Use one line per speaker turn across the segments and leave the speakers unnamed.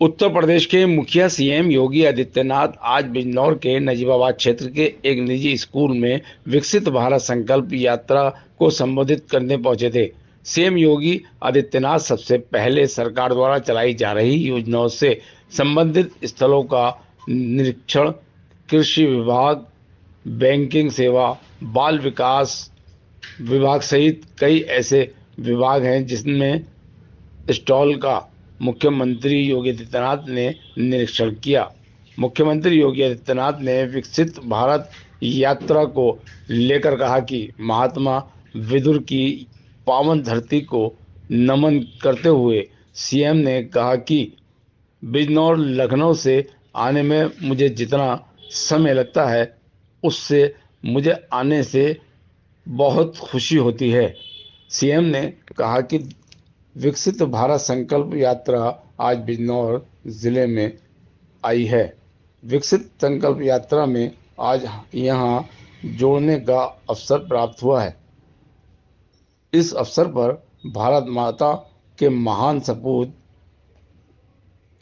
उत्तर प्रदेश के मुखिया सीएम योगी आदित्यनाथ आज बिजनौर के नजीबाबाद क्षेत्र के एक निजी स्कूल में विकसित भारत संकल्प यात्रा को संबोधित करने पहुंचे थे। सीएम योगी आदित्यनाथ सबसे पहले सरकार द्वारा चलाई जा रही योजनाओं से संबंधित स्थलों का निरीक्षण, कृषि विभाग, बैंकिंग सेवा, बाल विकास विभाग सहित कई ऐसे विभाग हैं जिसमें स्टॉल का मुख्यमंत्री योगी आदित्यनाथ ने निरीक्षण किया। मुख्यमंत्री योगी आदित्यनाथ ने विकसित भारत यात्रा को लेकर कहा कि महात्मा विदुर की पावन धरती को नमन करते हुए सीएम ने कहा कि बिजनौर लखनऊ से आने में मुझे जितना समय लगता है उससे मुझे आने से बहुत खुशी होती है। सीएम ने कहा कि विकसित भारत संकल्प यात्रा आज बिजनौर जिले में आई है। विकसित संकल्प यात्रा में आज यहां जोड़ने का अवसर प्राप्त हुआ है। इस अवसर पर भारत माता के महान सपूत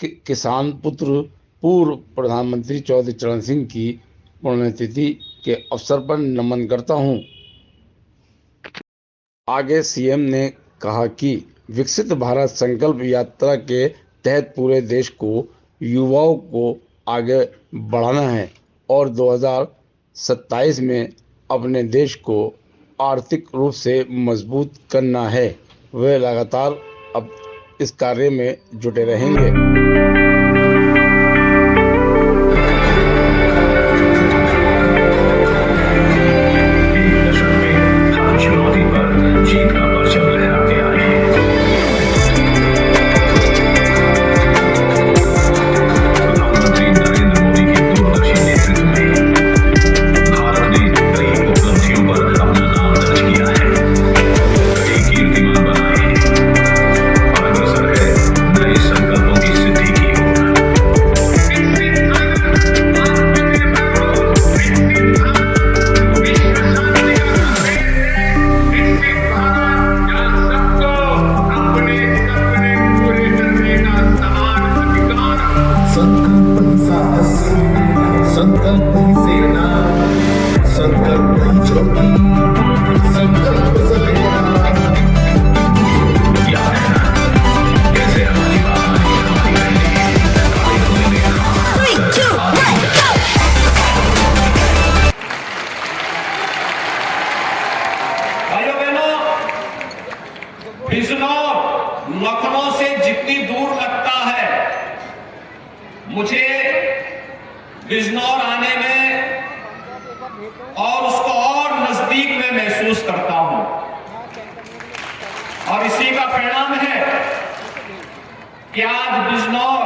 किसान पुत्र पूर्व प्रधानमंत्री चौधरी चरण सिंह की पुण्यतिथि के अवसर पर नमन करता हूं। आगे सीएम ने कहा कि विकसित भारत संकल्प यात्रा के तहत पूरे देश को युवाओं को आगे बढ़ाना है और 2027 में अपने देश को आर्थिक रूप से मजबूत करना है। वे लगातार अब इस कार्य में जुटे रहेंगे।
संकल्प ही सेना, संकल्प ही ज्योति, संकल्प सवेरा। क्या है कैसे हमारी
भाइयों बहनों, बिजनौर लखनऊ से जितनी दूर लगता है, मुझे बिजनौर आने में और उसको और नजदीक में महसूस करता हूं और इसी का परिणाम है कि आज बिजनौर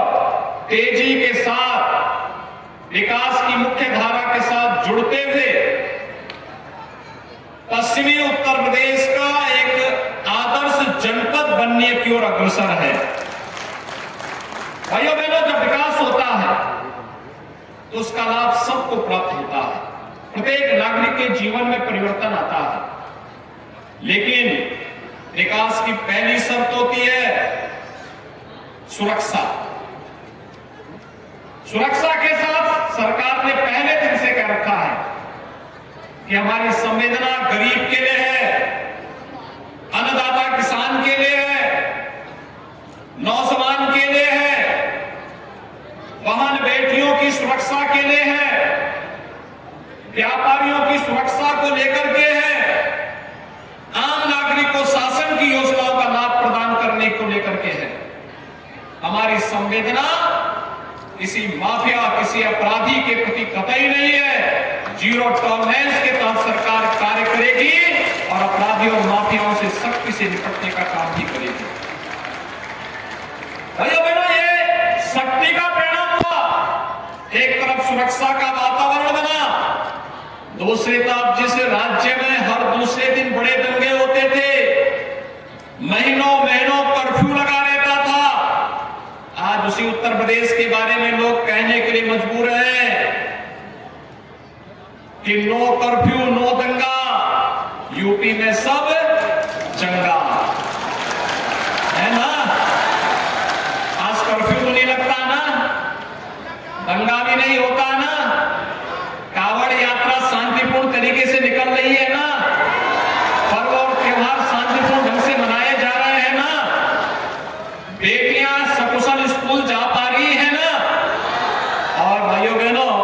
तेजी के साथ विकास की मुख्य धारा के साथ जुड़ते हुए पश्चिमी उत्तर प्रदेश का एक आदर्श जनपद बनने की ओर अग्रसर है। भाइयों बहनों, जब विकास होता है तो उसका लाभ सबको प्राप्त होता है, प्रत्येक नागरिक के जीवन में परिवर्तन आता है। लेकिन विकास की पहली शर्त होती है सुरक्षा। सुरक्षा के साथ सरकार ने पहले दिन से कह रखा है कि हमारी संवेदना गरीब के लिए है, अन्नदाता किसान के लिए है, नौजवान के लिए है, वाहन बेटियों की सुरक्षा के लिए है, व्यापारियों की सुरक्षा को लेकर के है, आम नागरिक को शासन की योजनाओं का लाभ प्रदान करने को लेकर के है। हमारी संवेदना किसी माफिया, किसी अपराधी के प्रति कतई नहीं है। जीरो टॉलरेंस के तहत सरकार कार्य करेगी और अपराधियों और माफियाओं से सख्ती से निपटने का काम भी करेगी। भाइयों बहनों, ये शक्ति का परिणाम हुआ। एक तरफ सुरक्षा का वातावरण बना, दूसरी तरफ जिस राज्य में हर दूसरे दिन बड़े दंगे होते थे, महीनों महीनों कर्फ्यू लगा रहता था, आज उसी उत्तर प्रदेश के बारे में लोग कहने के लिए मजबूर हैं कि नो कर्फ्यू नो दंगा, यूपी में सब चंगा है ना। आज कर्फ्यू तो नहीं लगता ना, दंगा भी नहीं होता ना, कावड़ यात्रा शांतिपूर्ण तरीके से निकल रही है ना, पर्व और त्योहार शांतिपूर्ण ढंग से मनाए जा रहे हैं ना, बेटियां सकुशल स्कूल जा पा रही है ना, और भाइयों बहनों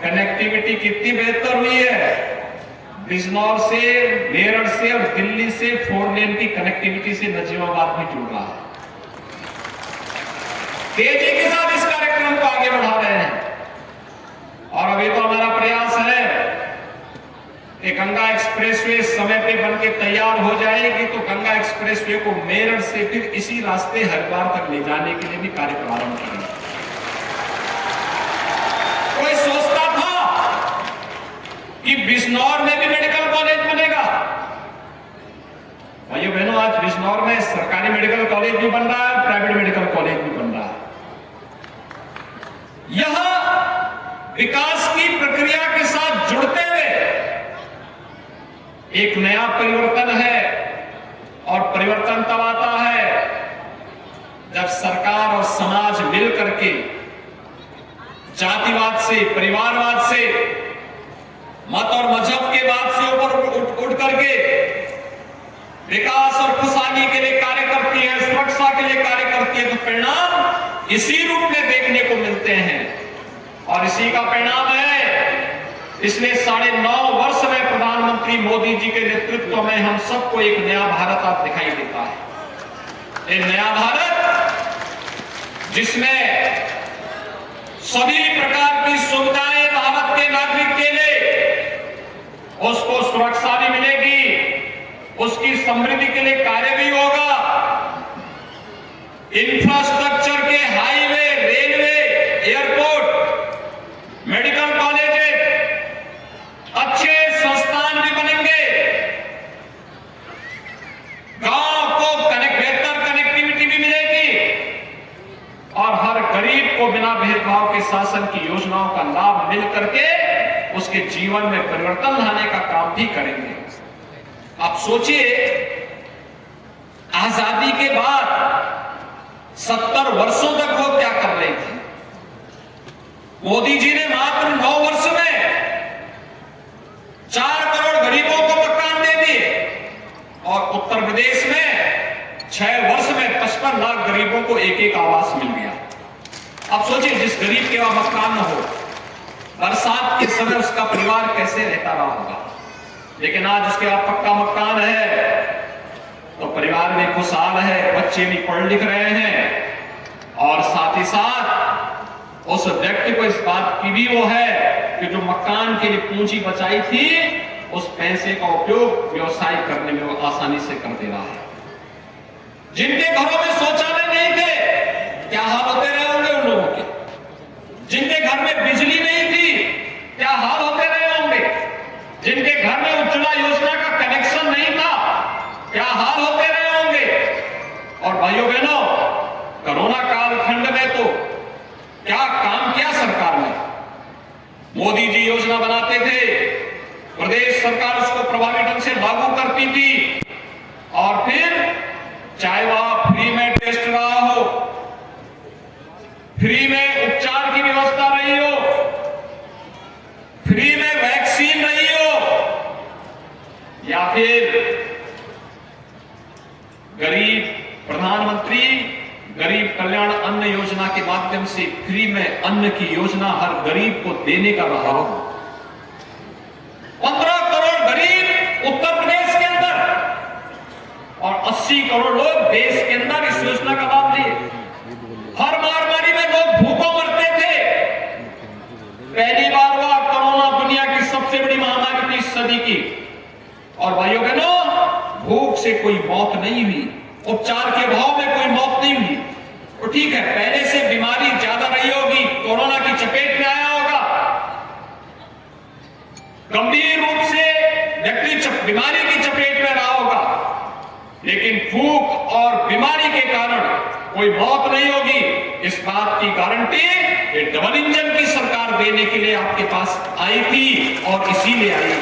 कनेक्टिविटी कितनी बेहतर हुई है। बिजनौर से, मेरठ से और दिल्ली से 4 लेन की कनेक्टिविटी से नजीमाबाद भी जुड़ रहा है। तेजी के साथ इस कार्यक्रम को आगे बढ़ा रहे हैं और अभी तो हमारा प्रयास है कि गंगा एक्सप्रेसवे समय पे बनके तैयार हो जाएगी तो गंगा एक्सप्रेसवे को मेरठ से फिर इसी रास्ते हरिद्वार तक ले जाने के लिए भी कार्य प्रारंभ करेंगे। कोई सोचता था कि बिजनौर में भी मेडिकल कॉलेज बनेगा। भाइयों बहनों आज बिजनौर में सरकारी मेडिकल कॉलेज भी बन रहा है, प्राइवेट मेडिकल कॉलेज भी बन रहा है। यह विकास की प्रक्रिया के साथ जुड़ते हुए एक नया परिवर्तन है और परिवर्तन तब आता है जब सरकार और समाज मिल करके जातिवाद से, परिवारवाद से, मत और मजहब के बाद से ऊपर उठ करके विकास और खुशहाली के लिए कार्य करती है, सुरक्षा के लिए कार्य करती है, तो परिणाम इसी रूप में देखने को मिलते हैं और इसी का परिणाम है। पिछले 9.5 वर्ष में प्रधानमंत्री मोदी जी के नेतृत्व में हम सबको एक नया भारत आज दिखाई देता है। एक नया भारत जिसमें सभी प्रकार की सुविधाएं भारत के नागरिक के लिए, उसको सुरक्षा भी मिलेगी, उसकी समृद्धि के लिए कार्य भी होगा, इंफ्रास्ट्रक्चर के highway, railway, airport, medical college, अच्छे संस्थान भी बनेंगे, गांव को बेहतर कनेक्टिविटी भी मिलेगी और हर गरीब को बिना भेदभाव के शासन की योजनाओं का लाभ मिल करके उसके जीवन में परिवर्तन लाने का काम भी करेंगे। आप सोचिए आजादी के बाद 70 वर्षों तक वो क्या कर रहे थे। मोदी जी ने मात्र 9 वर्ष में 4 करोड़ गरीबों को मकान दे दिए और उत्तर प्रदेश में 6 वर्ष में 55 लाख गरीबों को एक आवास मिल गया। अब सोचिए जिस गरीब के वहां मकान न हो, बरसात के समय उसका परिवार कैसे रहता रहा होगा, लेकिन आज उसके वहां पक्का मकान है तो परिवार भी खुशहाल है, बच्चे भी पढ़ लिख रहे हैं और साथ ही साथ उस व्यक्ति को इस बात की भी वो है कि जो मकान के लिए पूंजी बचाई थी उस पैसे का उपयोग व्यवसाय करने में वो आसानी से कर दे रहा है। जिनके घरों में शौचालय नहीं थे क्या हाल होते रहे होंगे उन लोगों के, जिनके घर में बिजली नहीं थी क्या हाल होते रहे होंगे, जिनके घर में उज्ज्वला योजना का कनेक्शन नहीं था क्या हाल होते रहे होंगे। और भाइयों बहनों कोरोना कालखंड में तो क्या काम किया सरकार ने। मोदी जी योजना बनाते थे, प्रदेश सरकार उसको प्रभावी ढंग से लागू करती थी और फिर चाहे वह फ्री में टेस्ट रहा हो, फ्री में उपचार की व्यवस्था रही हो, फ्री में वैक्सीन रही हो, या फिर गरीब प्रधानमंत्री गरीब कल्याण अन्न योजना के माध्यम से फ्री में अन्न की योजना हर गरीब को देने का रहा हो। 15 करोड़ गरीब उत्तर प्रदेश के अंदर और 80 करोड़ लोग देश के अंदर इस योजना का लाभ लिए। हर महामारी में लोग भूखों मरते थे, पहली बार हुआ कोरोना दुनिया की सबसे बड़ी महामारी थी इस सदी की और भाइयों बहनों भूख से कोई मौत नहीं हुई, उपचार के अभाव में कोई मौत नहीं हुई। तो ठीक है पहले से बीमारी ज्यादा रही होगी, कोरोना की चपेट में आया होगा, गंभीर रूप से व्यक्ति बीमारी की चपेट में रहा होगा, लेकिन भूख और बीमारी के कारण कोई मौत नहीं होगी। इस बात की गारंटी ये डबल इंजन की सरकार देने के लिए आपके पास आई थी और इसीलिए आई।